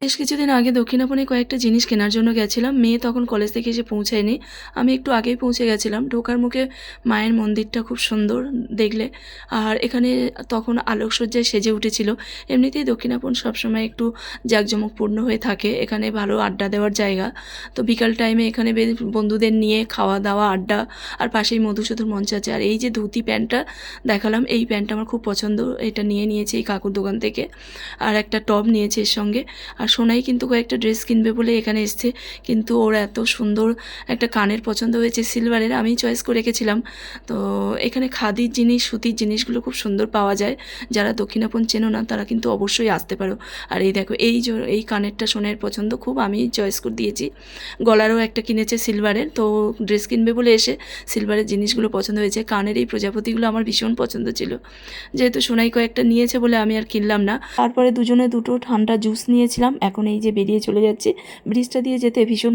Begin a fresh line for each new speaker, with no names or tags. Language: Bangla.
বেশ কিছুদিন আগে দক্ষিণাপনে কয়েকটা জিনিস কেনার জন্য গেছিলাম। মেয়ে তখন কলেজ থেকে এসে পৌঁছায়নি। আমি একটু আগেই পৌঁছে গেছিলাম। ঢোকার মুখে মায়ের মন্দিরটা খুব সুন্দর দেখলে। আর এখানে তখন আলোকসজ্জায় সেজে উঠেছিল। এমনিতেই দক্ষিণাপন সবসময় একটু জাঁকজমকপূর্ণ হয়ে থাকে। এখানে ভালো আড্ডা দেওয়ার জায়গা। তো বিকাল টাইমে এখানে বন্ধুদের নিয়ে খাওয়া-দাওয়া, আড্ডা আর পাশেই মধুসূদন মঞ্চ আছে। আর এই যে ধুতি প্যান্টটা দেখালাম, এই প্যান্টটা আমার খুব পছন্দ। এটা নিয়ে নিয়েছি এই কাকুর দোকান থেকে। আর একটা টপ নিয়েছি এর সঙ্গে। আর সোনাই কিন্তু কয়েকটা ড্রেস কিনবে বলে এখানে এসছে, কিন্তু ওর এত সুন্দর একটা কানের পছন্দ হয়েছে সিলভারের, আমি চয়েস করে রেখেছিলাম। তো এখানে খাদির জিনিস, সুতির জিনিসগুলো খুব সুন্দর পাওয়া যায়। যারা দক্ষিণাপন চেনো না তারা কিন্তু অবশ্যই আসতে পারো। আর এই দেখো এই কানেরটা সোনাইয়ের পছন্দ খুব, আমি চয়েস করে দিয়েছি। গলারও একটা কিনেছে সিলভারের, তো ড্রেস কিনবে বলে এসে সিলভারের জিনিসগুলো পছন্দ হয়েছে। কানের এই প্রজাপতিগুলো আমার ভীষণ পছন্দ ছিল, যেহেতু সোনাই কয়েকটা নিয়েছে বলে আমি আর কিনলাম না। তারপরে দুজনে দুটো ঠান্ডা জুস নিয়েছিলাম। এখন এই যে বেরিয়ে চলে যাচ্ছি, ব্রিজটা দিয়ে যেতে ভীষণ